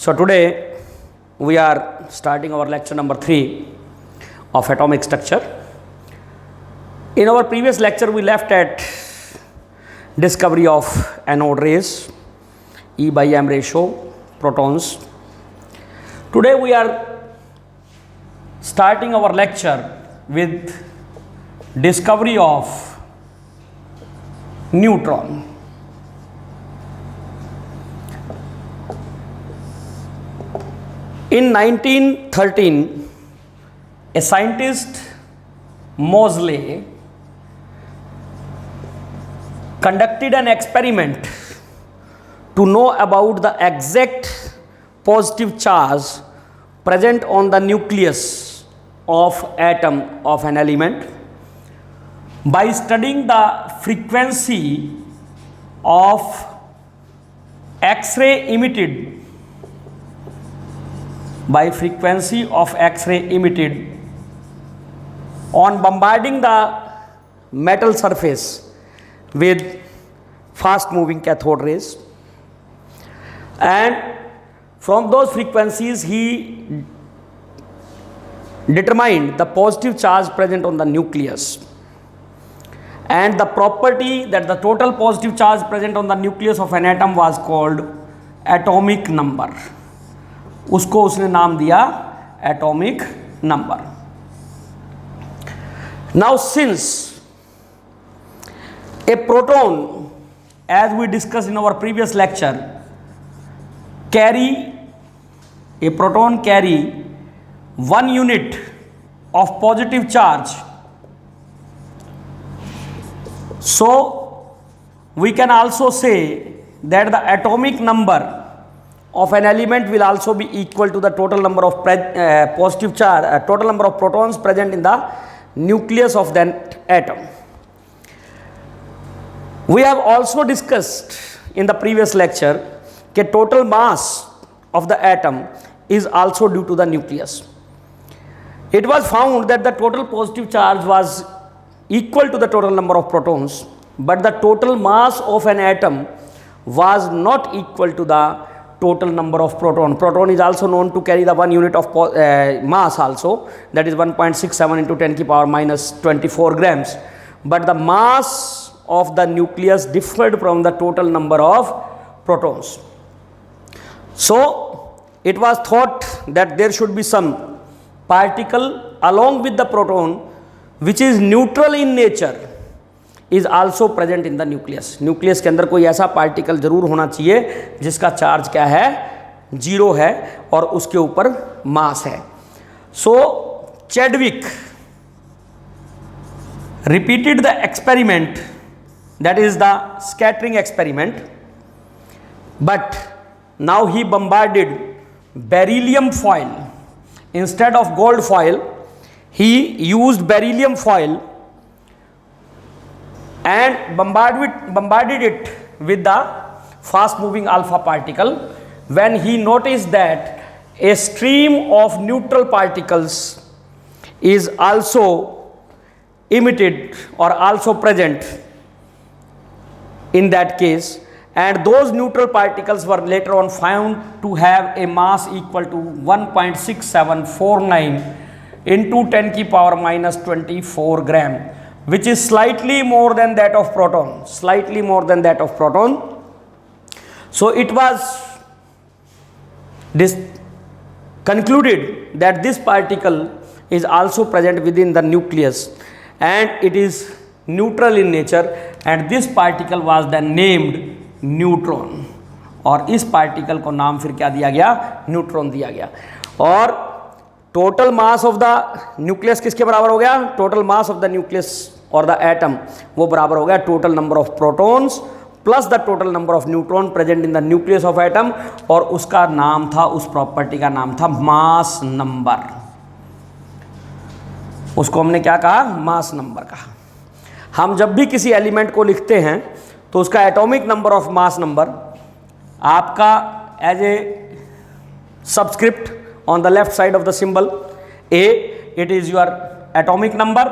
So today we are starting our lecture number 3 of atomic structure. In our previous lecture we left at discovery of anode rays, E by M ratio, protons. Today we are starting our lecture with discovery of neutron. In 1913, a scientist, Moseley, conducted an experiment to know about the exact positive charge present on the nucleus of atom of an element by studying the frequency of X-ray emitted on bombarding the metal surface with fast moving cathode rays, and from those frequencies he determined the positive charge present on the nucleus, and the property that the total positive charge present on the nucleus of an atom was called atomic number. उसको उसने नाम दिया atomic number. Now since a proton, as we discussed in our previous lecture, carry 1 unit of positive charge, so we can also say that the atomic number of an element will also be equal to the total number of positive charge, total number of protons present in the nucleus of that atom. We have also discussed in the previous lecture that total mass of the atom is also due to the nucleus. It was found that the total positive charge was equal to the total number of protons, but the total mass of an atom was not equal to the total number of proton. Proton is also known to carry the 1 unit of mass also, that is 1.67 into 10 to the power minus 24 grams. But the mass of the nucleus differed from the total number of protons. So it was thought that there should be some particle along with the proton which is neutral in nature is also present in the nucleus. Nucleus के अंदर कोई ऐसा particle जरूर होना चाहिए जिसका charge क्या है, 0 है और उसके ऊपर मास है. सो Chadwick repeated the experiment, that is the scattering experiment, but now he bombarded beryllium foil instead of gold foil. He used beryllium foil and bombarded it with the fast moving alpha particle, when he noticed that a stream of neutral particles is also emitted or also present in that case, and those neutral particles were later on found to have a mass equal to 1.6749 into 10 to the power minus 24 gram, which is slightly more than that of proton, So it was concluded that this particle is also present within the nucleus and it is neutral in nature, and this particle was then named neutron. और इस particle को नाम फिर क्या दिया गया, neutron दिया गया. और total mass of the nucleus किसके बराबर हो गया, total mass of the nucleus और द एटम वो बराबर हो गया total number of protons plus the total number of neutron present in the nucleus of atom, और उसका नाम था, उस प्रॉपर्टी का नाम था मास नंबर. उसको हमने क्या कहा, मास नंबर कहा. हम जब भी किसी एलिमेंट को लिखते हैं तो उसका atomic number of mass number आपका as a subscript on the left side of the symbol A, it is your atomic number,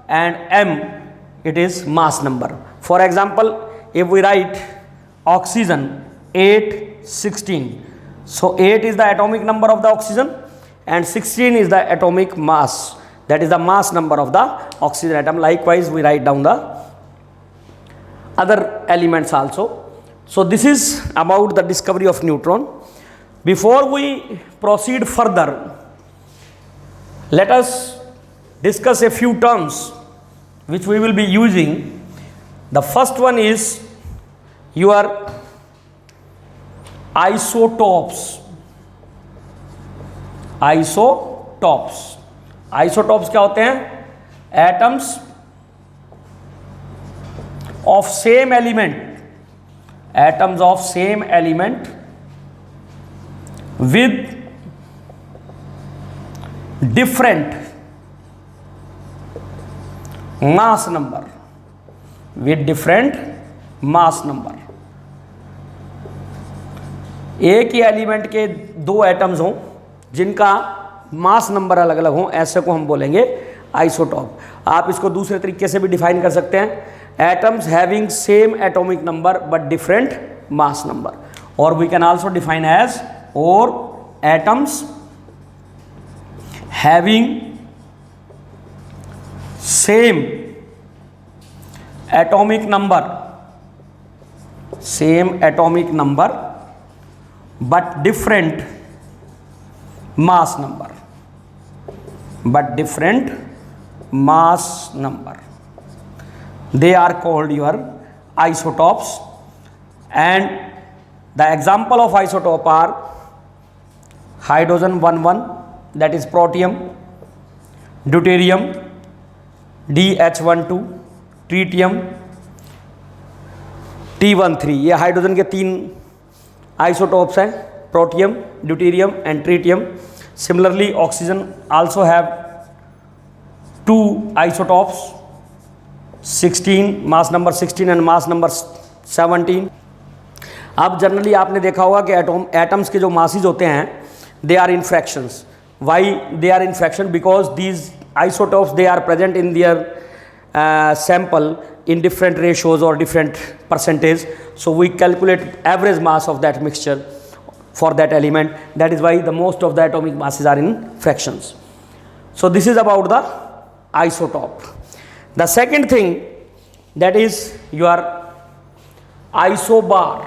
and M, it is mass number. For example, if we write oxygen 816, So 8 is the atomic number of the oxygen and 16 is the atomic mass, that is the mass number of the oxygen atom. Likewise we write down the other elements also. So this is about the discovery of neutron. Before we proceed further, let us discuss a few terms which we will be using. The first one is your isotopes. Isotopes. Isotopes क्या होते हैं? Atoms of same element. Atoms of same element with different mass number. With different mass number. एक ही element के दो atoms हों जिनका mass number अलग अलग हो, ऐसे को हम बोलेंगे आइसोटॉप. आप इसको दूसरे तरीके से भी डिफाइन कर सकते हैं, atoms having same atomic number but different mass number. और we can also define as और atoms having same atomic number but different mass number. They are called your isotopes, and the example of isotope are hydrogen 1,1, that is protium, deuterium, DH12, tritium, T13. ये hydrogen के तीन isotopes हैं, protium, deuterium and tritium. Similarly oxygen also have two isotopes, 16, mass number 16 and mass number 17. अब generally आपने देखा होगा कि atoms के जो मासेस होते हैं they are in fractions. Why they are in fraction? Because these isotopes they are present in their sample in different ratios or different percentage. So we calculate average mass of that mixture for that element. That is why the most of the atomic masses are in fractions. So this is about the isotope. The second thing, that is your isobar.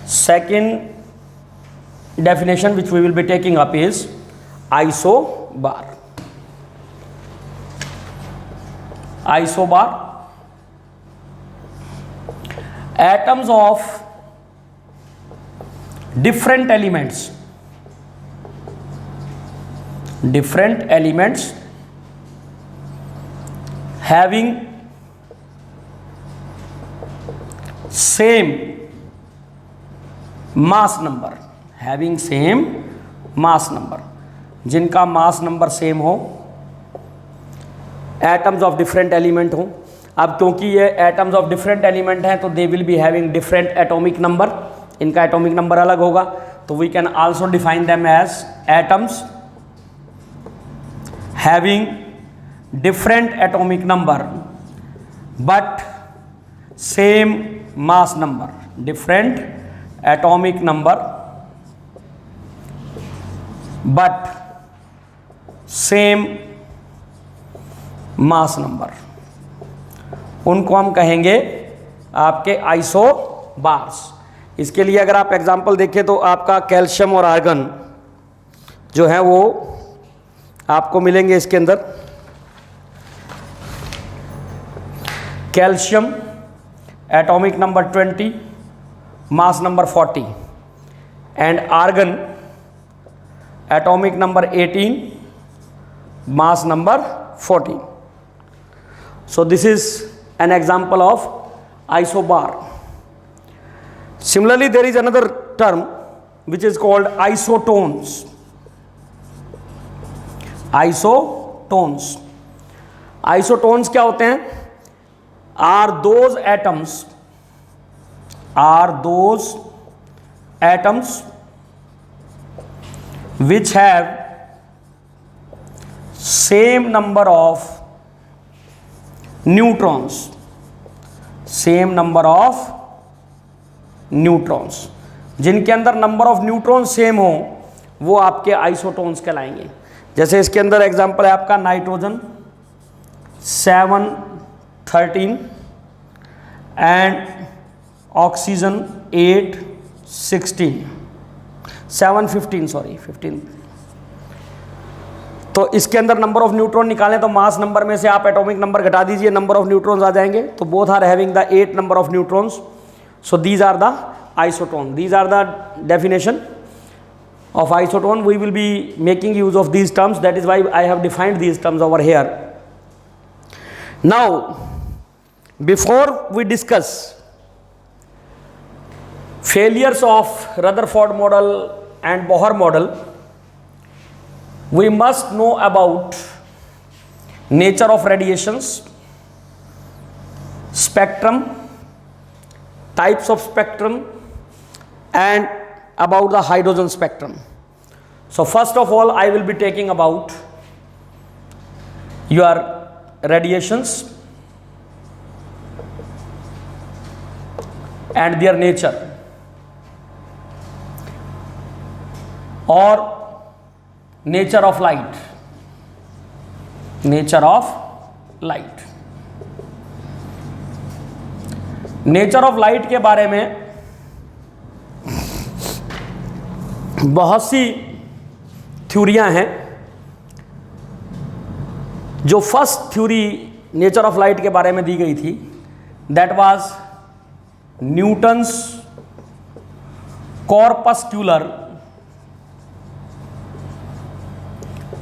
Second definition which we will be taking up is isobar. Isobar, atoms of different elements having same mass number, जिनका mass number same हो, atoms of different element हों. अब क्योंकि ये atoms of different element हैं तो they will be having different atomic number, इनका atomic number अलग होगा. तो we can also define them as atoms having different atomic number but same mass number. Different atomic number but same mass number, उनको हम कहेंगे आपके isobars. इसके लिए अगर आप एग्जांपल देखें तो आपका कैल्शियम और आर्गन जो है वो आपको मिलेंगे इसके अंदर. Calcium atomic number 20, mass number 40, and argon atomic number 18, mass number 14. So this is an example of isobar. Similarly, there is another term which is called isotones. Isotones क्या होते हैं? Are those atoms which have same number of neutrons. जिनके अंदर number of neutron same हो वो आपके isotones कहलाएंगे। जैसे इसके अंदर एग्जांपल है आपका नाइट्रोजन 713 एंड ऑक्सीजन 715 सॉरी 15। तो इसके अंदर नंबर ऑफ न्यूट्रॉन निकालें तो मास नंबर में से आप एटॉमिक नंबर घटा दीजिए, नंबर ऑफ न्यूट्रॉन्स आ जाएंगे। तो both are having the 8 number of neutrons, so these are the isotone. These are the definition of isoton. We will be making use of these terms, that is why I have defined these terms over here. Now before we discuss failures of Rutherford model and Bohr model, we must know about nature of radiations, spectrum, types of spectrum, and about the hydrogen spectrum. So first of all I will be taking about your radiations and their nature or nature of light. Nature of light. Nature of light के बारे में बहुत सी थ्योरियां हैं। जो first theory nature of light के बारे में दी गई थी that was Newton's corpuscular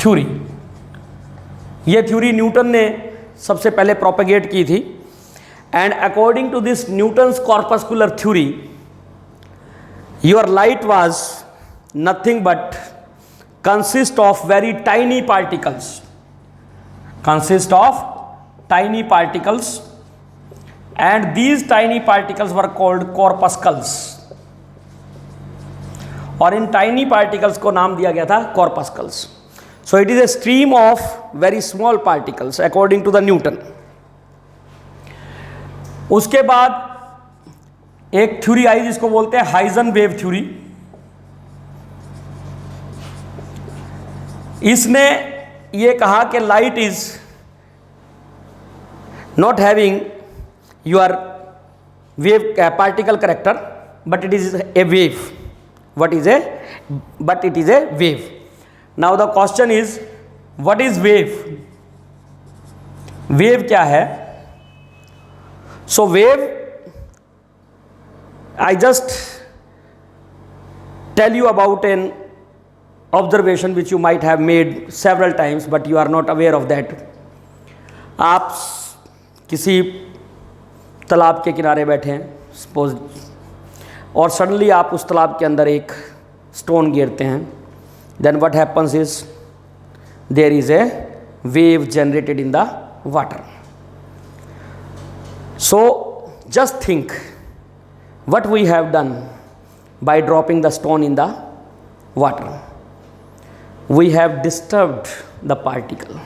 theory. ये थ्योरी न्यूटन ने सबसे पहले प्रोपेगेट की थी and according to this Newton's corpuscular theory your light was nothing but consist of very tiny particles, and these tiny particles were called corpuscles, और इन tiny particles को नाम दिया गया था corpuscles. So it is a stream of very small particles according to the Newton. उसके बाद एक theory आई जिसको बोलते हैं हाइजन वेव थ्योरी। इसने ये कहा कि light is not having your wave particle character but it is a wave. But it is a wave. Now the question is what is wave? Wave क्या है? So wave I just tell you about an observation which you might have made several times but you are not aware of that. आप किसी तालाब के किनारे बैठे हैं suppose और सडनली आप उस तालाब के अंदर एक स्टोन गिरते हैं, then what happens is there is a wave generated in the water. So just think what we have done by dropping the stone in the water. We have disturbed the particle.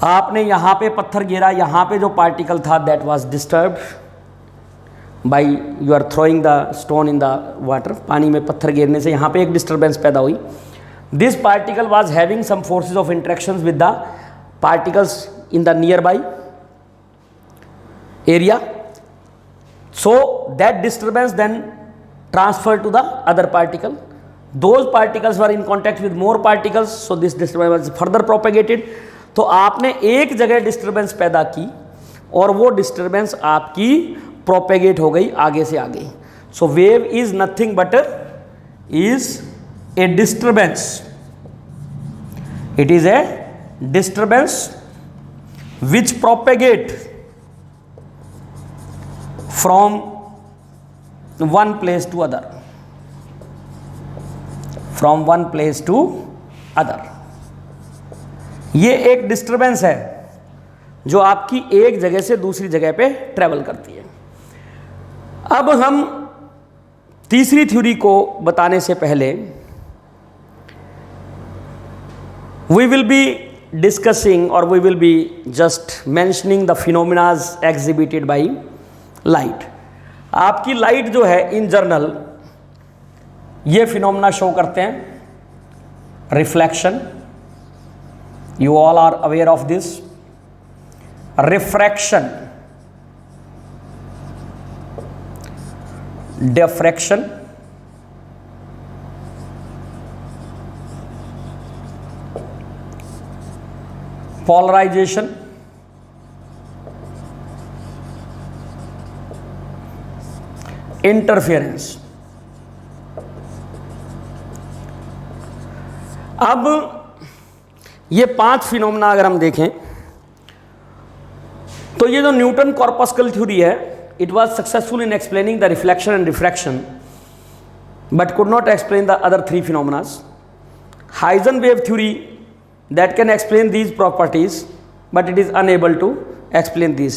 आपने यहाँ पे पत्थर गिरा, यहाँ पे जो particle था that was disturbed by you are throwing the stone in the water. पानी में पत्थर गिरने से यहाँ पे एक डिस्टर्बेंस पैदा हुई। This particle was having some forces of interactions with the particles in the nearby area, so that disturbance then transfer to the other particle. Those particles were in contact with more particles, so this disturbance was further propagated. तो आपने एक जगह disturbance पैदा की और वो disturbance आपकी propagate हो गई आगे से आगे. So wave is nothing but is a disturbance. It is a disturbance which propagate from one place to other. From one place to other. ये एक डिस्टर्बेंस है जो आपकी एक जगह से दूसरी जगह पे ट्रेवल करती है. अब हम तीसरी थ्योरी को बताने से पहले वी विल बी डिस्कसिंग और we will be just mentioning the phenomenas exhibited by light. आपकी लाइट जो है इन जनरल ये फिनोमेना शो करते हैं, reflection, you all are aware of this, refraction, diffraction, polarisation, interference. अब ये 5 फिनोमेना अगर हम देखें तो ये जो न्यूटन कॉर्पस्कल थ्योरी है, it was successful in explaining the reflection and refraction but could not explain the other 3 phenomenas. Heisenberg theory that can explain these properties but it is unable to explain these.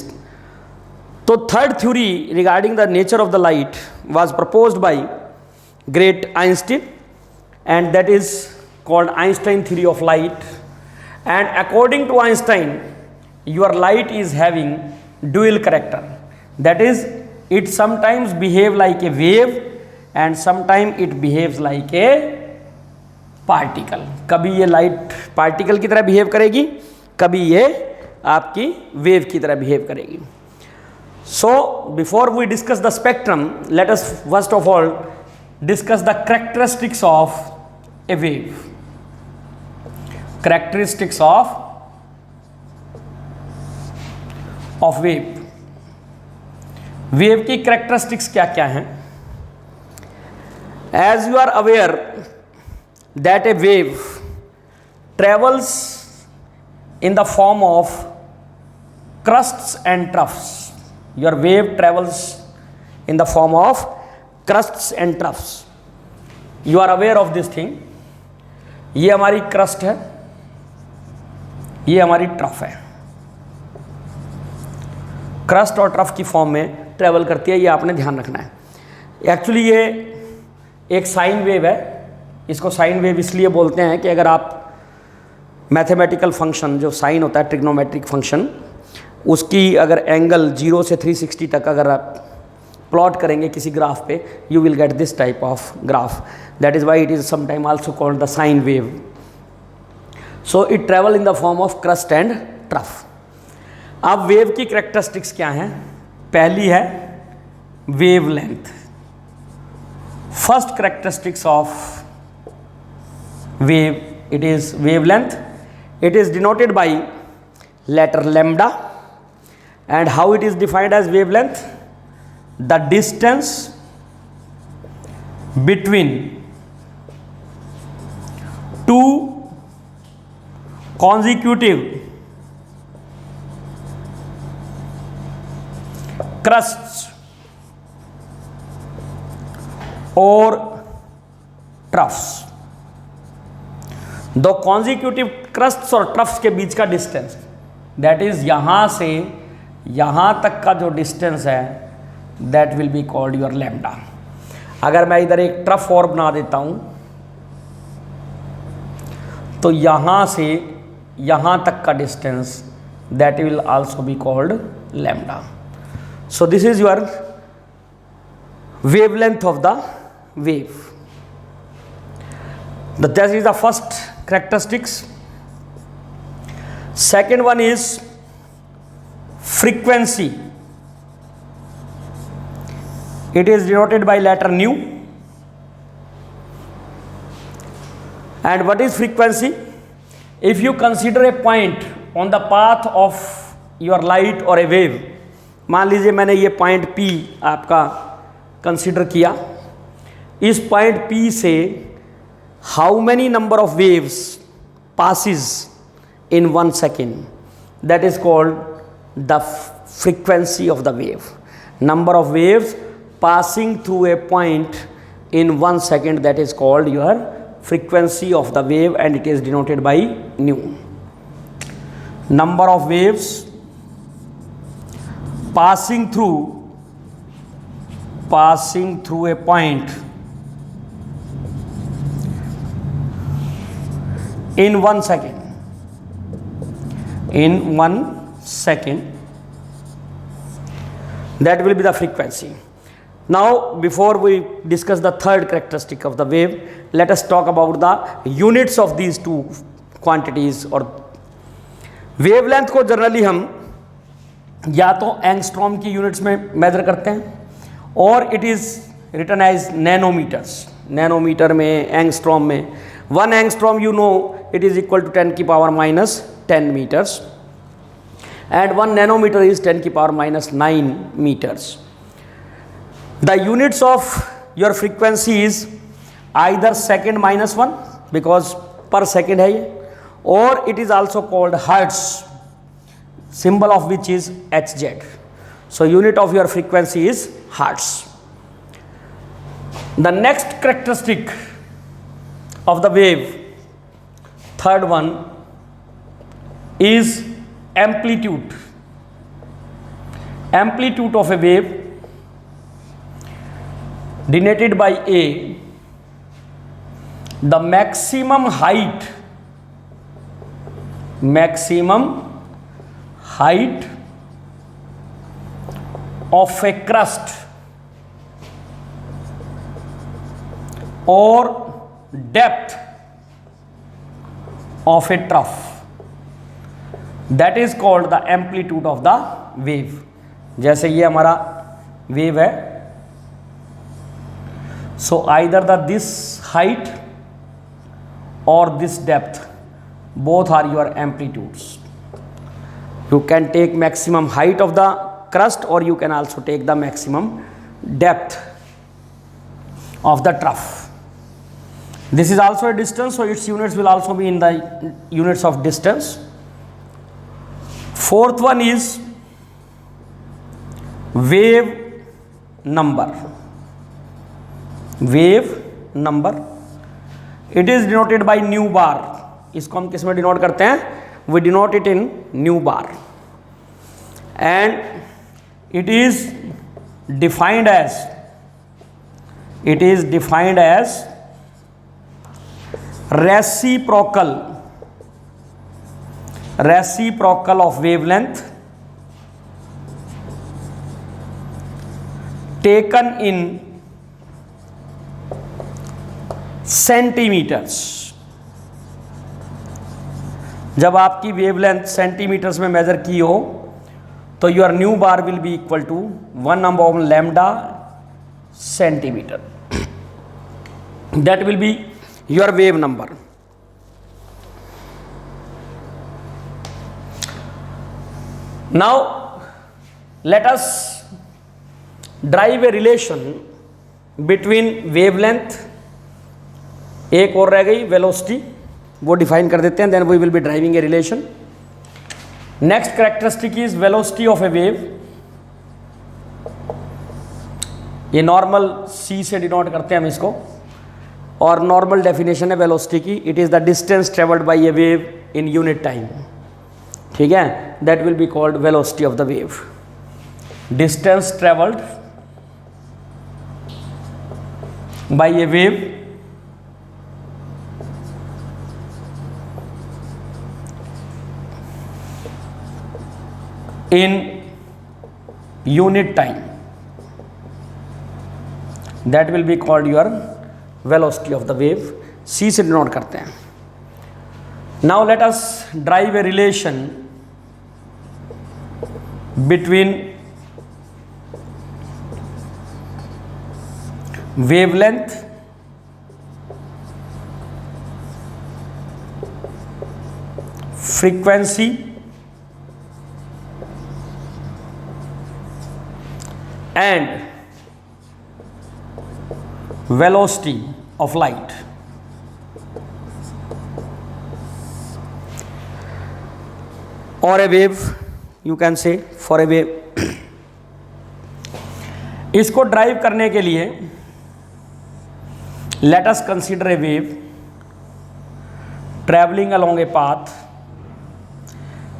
So third theory regarding the nature of the light was proposed by great Einstein, and that is called Einstein theory of light. And according to Einstein, your light is having dual character, that is it sometimes behave like a wave and sometimes it behaves like a particle. कभी ये light particle की तरह behave करेगी, कभी ये आपकी wave की तरह बिहेव करेगी। So before we discuss the spectrum, let us first of all discuss the characteristics of a wave. Characteristics of wave. Wave की कैरेक्टरिस्टिक्स क्या क्या हैं? As you are aware that a wave travels in the form of crusts and troughs. Your wave travels in the form of crusts and troughs. You are aware of this thing. ये हमारी crust है, ये हमारी trough है। Crust और trough की form में travel करती है, ये आपने ध्यान रखना है। एक्चुअली ये एक साइन वेव है। इसको साइन वेव इसलिए बोलते हैं कि अगर आप मैथमेटिकल फंक्शन जो साइन होता है, ट्रिग्नोमेट्रिक फंक्शन, उसकी अगर एंगल 0 से 360 तक अगर आप प्लॉट करेंगे किसी ग्राफ पे, you will get this type of graph. That is why it is sometime also called the sine wave. So it travel in the form of crust and trough. अब wave की characteristics क्या हैं? पहली है wave length. First characteristics of wave, it is wavelength. It is denoted by letter lambda. And how it is defined as wavelength? The distance between two consecutive crusts or troughs। दो consecutive crusts और troughs के बीच का distance, that is यहां से यहां तक का जो डिस्टेंस है, that will be called your lambda. अगर मैं इधर एक ट्रफ और बना देता हूं तो यहां से यहां तक का distance, that will also be called lambda. So this is your wavelength of the wave. That is the first characteristics. Second one is frequency. It is denoted by letter nu. And what is frequency? If you consider a point on the path of your light or a wave, मान लीजिए मैंने ये point P आपका consider किया, इस point P से how many number of waves passes in 1 second, that is called the frequency of the wave. Number of waves passing through a point in 1 second, that is called your frequency of the wave, and it is denoted by nu. Number of waves passing through a point in 1 second, that will be the frequency. Now, before we discuss the third characteristic of the wave, let us talk about the units of these two quantities. और wavelength को generally हम या तो angstrom की units में major करते हैं और it is written as nanometres. Nanometre में, एंगस्ट्रॉम में 1 angstrom you know it is equal to 10 की power minus 10 metres and 1 nanometer is 10 की power minus 9 meters. The units of your frequency is either second minus 1 because per second है ये, or it is also called hertz, symbol of which is Hz. So unit of your frequency is hertz. The next characteristic of the wave, third one, is amplitude. Amplitude of a wave denoted by A, the maximum height of a crust or depth of a trough. That is called the amplitude of the wave. जैसे ये हमारा wave है, so either this height or this depth, both are your amplitudes. You can take maximum height of the crust or you can also take the maximum depth of the trough. This is also a distance, so its units will also be in the units of distance. Fourth one is wave number. Wave number, it is denoted by nu bar. इसको हम किस में denote करते हैं? We denote it in nu bar, and it is defined as reciprocal of wavelength taken in centimetres. जब आपकी wavelength centimetres में measure की हो तो your nu bar will be equal to 1/λ centimetre. That will be your wave number. Now let us derive a relation between wavelength, एक और रह गई वेलोसिटी, वो डिफाइन कर देते हैं. Then we will be driving a relation. Next characteristic is velocity of a wave. ये normal C से डिनोट करते हैं हम इसको, और नॉर्मल डेफिनेशन है वेलोसिटी की, it is the distance travelled by a wave in unit time. ठीक है, that will be called velocity of the wave. Distance travelled by a wave in unit time, that will be called your velocity of the wave. C से denote करते हैं. Now let us drive a relation between wavelength frequency and velocity of light. Or a wave, you can say, for a wave. इसको drive करने के लिए let us consider a wave traveling along a path,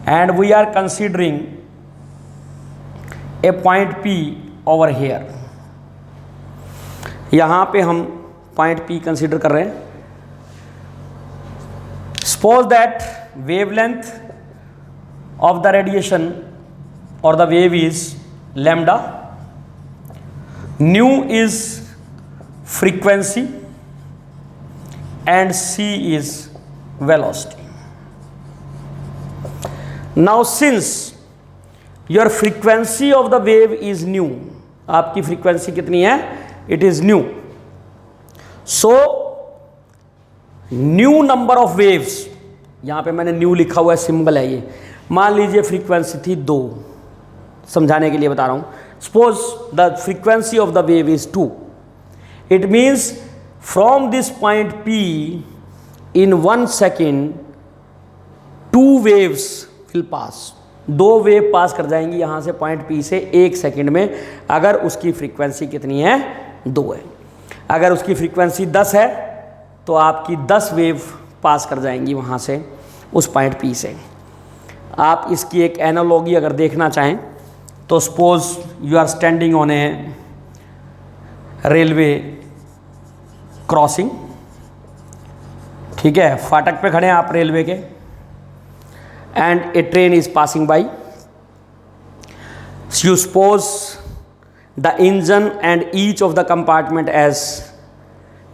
and we are considering a point P over here. यहाँ पे हम point P consider कर रहे हैं. Suppose that wavelength of the radiation और the wave is lambda. nu is frequency and c is velocity. Now since your frequency of the wave is nu, आपकी frequency कितनी है? It is new. So new number of waves, यहां पे मैंने new लिखा हुआ है, सिंबल है ये. मान लीजिए फ्रीक्वेंसी थी 2, समझाने के लिए बता रहा हूं. Suppose the frequency of the wave is 2. It means from this point P in 1 second 2 waves will pass. 2 wave pass कर जाएंगी यहां से पॉइंट P से 1 सेकेंड में, अगर उसकी फ्रीक्वेंसी कितनी है? 2 है. अगर उसकी फ्रीक्वेंसी 10 है तो आपकी 10 वेव पास कर जाएंगी वहां से उस पॉइंट P से. आप इसकी एक एनालॉजी अगर देखना चाहें तो suppose you are standing on a railway crossing. ठीक है, फाटक पे खड़े हैं आप रेलवे के, and a train is passing by. You suppose the engine and each of the compartment as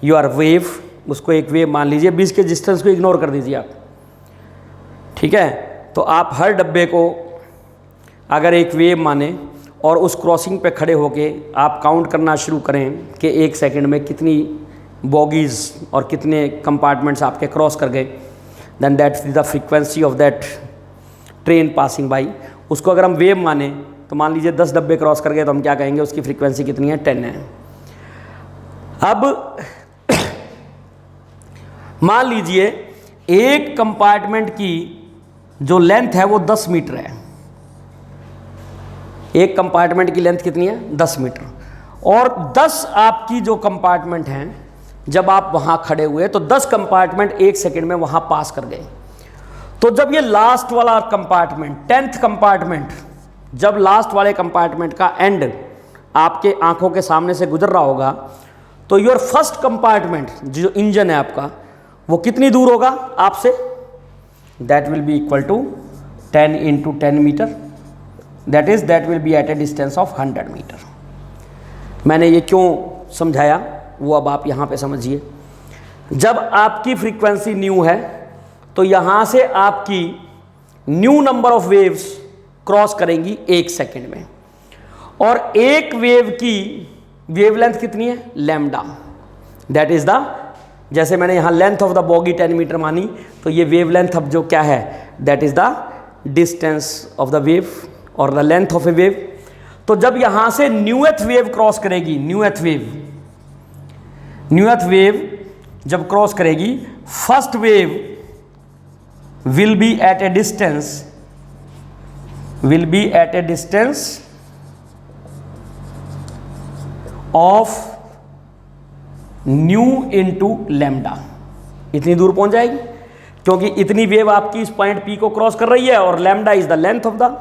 your wave. उसको एक वेव मान लीजिए, 20 के डिस्टेंस को इग्नोर कर दीजिए आप. ठीक है, तो आप हर डब्बे को अगर एक वेव माने और उस क्रॉसिंग पे खड़े होके आप काउंट करना शुरू करें कि 1 सेकेंड में कितनी बॉगीज और कितने कंपार्टमेंट्स आपके क्रॉस कर गए, then that is the frequency of that train passing by. उसको अगर हम वेव माने तो मान लीजिए 10 डब्बे क्रॉस कर गए तो हम क्या कहेंगे? उसकी फ्रीक्वेंसी कितनी है? 10 है. अब मान लीजिए एक कंपार्टमेंट की जो लेंथ है वो 10 मीटर है. एक कंपार्टमेंट की लेंथ कितनी है? 10 मीटर. और 10 आपकी जो कंपार्टमेंट हैं, जब आप वहां खड़े हुए तो 10 कंपार्टमेंट 1 सेकेंड में वहां पास कर गए. तो जब ये लास्ट वाला कंपार्टमेंट, 10th कंपार्टमेंट, जब लास्ट वाले कंपार्टमेंट का एंड आपके आंखों के सामने से गुजर रहा होगा, तो योर फर्स्ट कंपार्टमेंट जो इंजन है आपका, वो कितनी दूर होगा आपसे? That will be equal to 10 into 10 metre. That will be at a distance of 100 metre. मैंने ये क्यों समझाया वो अब आप यहाँ पे समझिए. जब आपकी फ्रीक्वेंसी न्यू है तो यहाँ से आपकी new number of waves cross करेंगी 1 सेकेंड में, और एक वेव की वेवलेंथ कितनी है? लैम्डा. दैट इज द, जैसे मैंने यहाँ length of the bogie 10 metre मानी, तो ये वेवलेंथ अब जो क्या है? That is the distance of the wave और the length of a wave. तो जब यहां से न्यूएथ वेव क्रॉस करेगी, न्यूएथ वेव जब क्रॉस करेगी, first wave will be at a distance of nu into lambda. इतनी दूर पहुंच जाएगी क्योंकि इतनी वेव आपकी इस पॉइंट P को क्रॉस कर रही है, और lambda is the length of the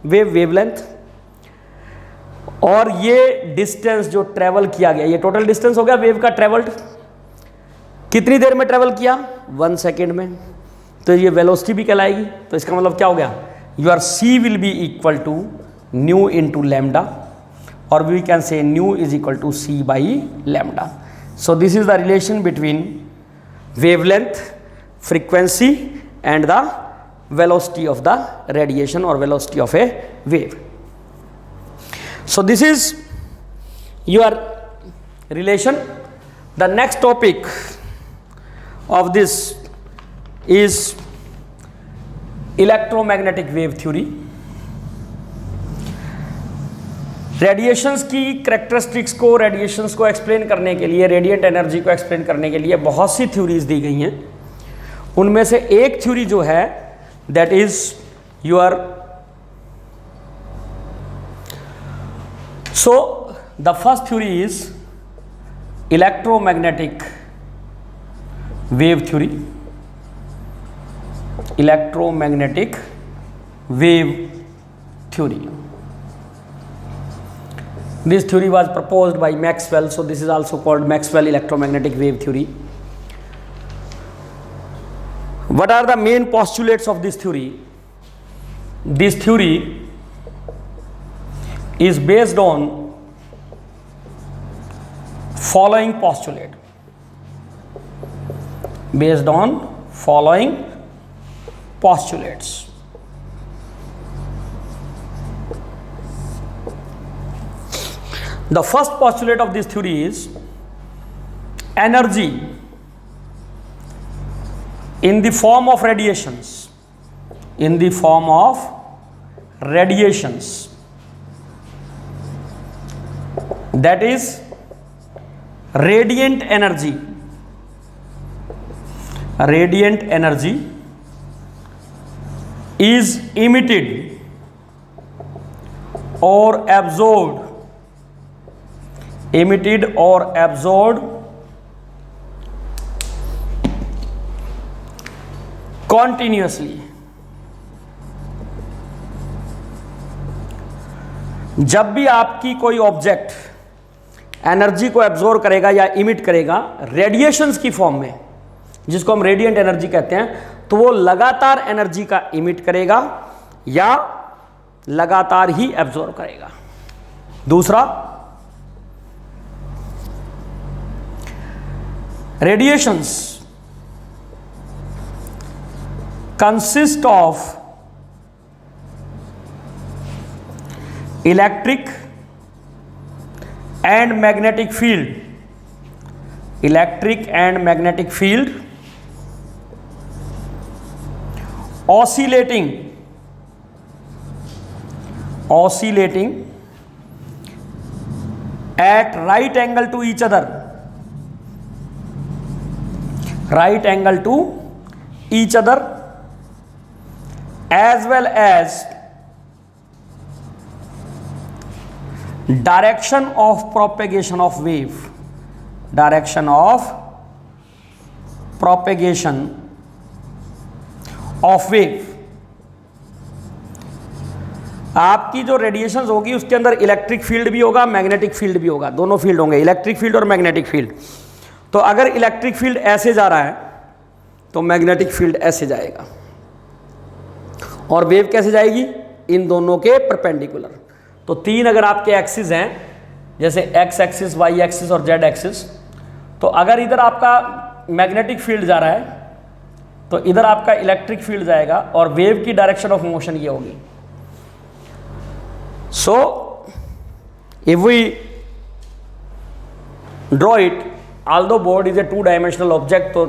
wavelength. और ये डिस्टेंस जो ट्रेवल किया गया, ये टोटल डिस्टेंस हो गया वेव का ट्रेवल्ड. कितनी देर में ट्रेवल किया? 1 सेकेंड में. तो ये वेलोसिटी भी कहलाएगी. तो इसका मतलब क्या हो गया? Your C will be equal to nu into lambda, और we can say nu is equal to C by lambda. So this is the relation between wavelength, frequency and the velocity of the radiation or velocity of a wave. So this is your relation. The next topic of this is electromagnetic wave theory. Radiations की characteristics को, radiations को explain करने के लिए, radiant energy को explain करने के लिए बहुत सी थ्योरीज दी गई हैं. उनमें से एक थ्योरी जो है, that is your, so the first theory is electromagnetic wave theory. Electromagnetic wave theory. This theory was proposed by Maxwell, so this is also called Maxwell electromagnetic wave theory. What are the main postulates of this theory? This theory is based on following postulate, based on following postulates. The first postulate of this theory is energy in the form of radiations, in the form of radiations, that is radiant energy. Radiant energy is emitted or absorbed, emitted or absorbed continuously. जब भी आपकी कोई object energy को absorb करेगा या emit करेगा radiations की form में, जिसको हम रेडिएंट एनर्जी कहते हैं, तो वो लगातार एनर्जी का इमिट करेगा या लगातार ही एब्जॉर्ब करेगा. दूसरा, radiations consist of electric and magnetic field, electric and magnetic field oscillating at right angle to each other, right angle to each other, as well as direction of propagation of wave, direction of propagation of wave. आपकी जो radiations होगी उसके अंदर electric field भी होगा, magnetic field भी होगा, दोनों फील्ड होंगे, इलेक्ट्रिक फील्ड और मैग्नेटिक फील्ड. तो अगर इलेक्ट्रिक फील्ड ऐसे जा रहा है तो मैग्नेटिक फील्ड ऐसे जाएगा, और वेव कैसे जाएगी, इन दोनों के परपेंडिकुलर. तो तीन अगर आपके एक्सिस हैं, जैसे एक्स एक्सिस, वाई एक्सिस और जेड एक्सिस, तो अगर इधर आपका मैग्नेटिक फील्ड जा रहा है तो इधर आपका इलेक्ट्रिक फील्ड जाएगा और वेव की डायरेक्शन ऑफ मोशन ये होगी. So if we draw it, although board is a 2 dimensional object, तो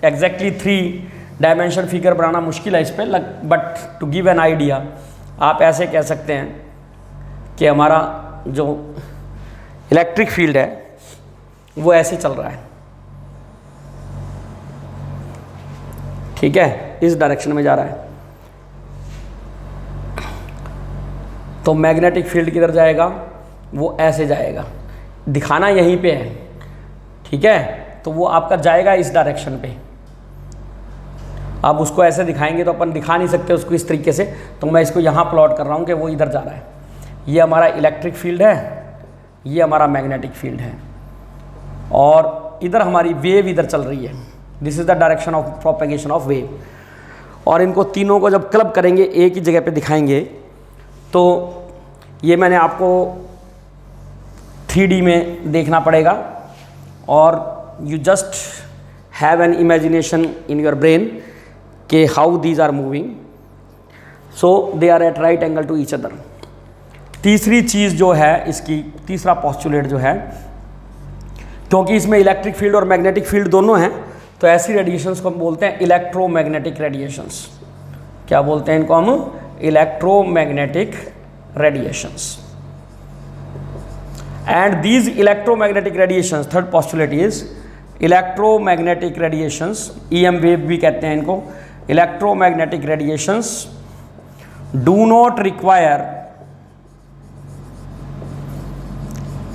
एग्जैक्टली 3 डायमेंशन फिगर बनाना मुश्किल है इस पर, but to give an idea आप ऐसे कह सकते हैं कि हमारा जो इलेक्ट्रिक फील्ड है वो ऐसे चल रहा है, ठीक है, इस डायरेक्शन में जा रहा है. तो मैग्नेटिक फील्ड किधर जाएगा, वो ऐसे जाएगा, दिखाना यहीं पे है, ठीक है. तो वो आपका जाएगा इस डायरेक्शन पे. आप उसको ऐसे दिखाएंगे तो अपन दिखा नहीं सकते उसको इस तरीके से, तो मैं इसको यहाँ प्लॉट कर रहा हूँ कि वो इधर जा रहा है. ये हमारा इलेक्ट्रिक फील्ड है, ये हमारा मैग्नेटिक फील्ड है, और इधर हमारी वेव इधर चल रही है. This is the direction of propagation of wave. और इनको तीनों को जब क्लब करेंगे, एक ही जगह पे दिखाएंगे, तो ये मैंने आपको 3D में देखना पड़ेगा, और you just have an imagination in your brain कि how these are moving. So they are at right angle to each other. तीसरी चीज़ जो है इसकी, तीसरा पोस्टुलेट जो है, क्योंकि इसमें इलेक्ट्रिक फील्ड और मैग्नेटिक फील्ड दोनों हैं, तो ऐसी रेडिएशंस को हम बोलते हैं इलेक्ट्रोमैग्नेटिक रेडिएशंस. क्या बोलते हैं इनको हम? Electromagnetic radiations. And these electromagnetic radiations, third postulate is electromagnetic radiations, EM wave भी कहते हैं इनको. Electromagnetic radiations do not require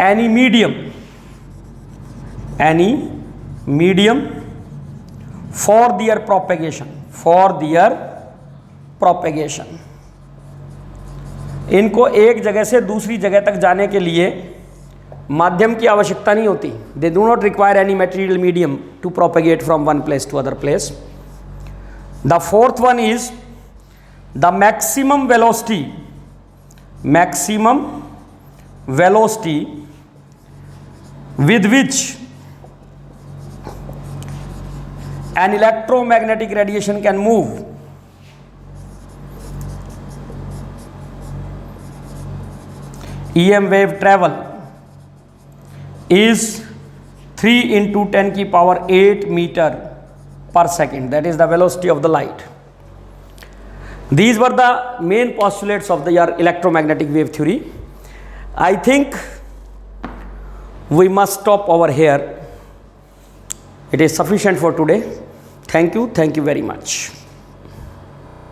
any medium for their propagation. इनको एक जगह से दूसरी जगह तक जाने के लिए माध्यम की आवश्यकता नहीं होती. They do not require any material medium to propagate from one place to other place. The fourth one is the maximum velocity with which an electromagnetic radiation can move EM wave travel is 3 into 10 की power 8 meter per second, that is the velocity of the light. These were the main postulates of the electromagnetic wave theory. I think we must stop over here. It is sufficient for today. Thank you very much.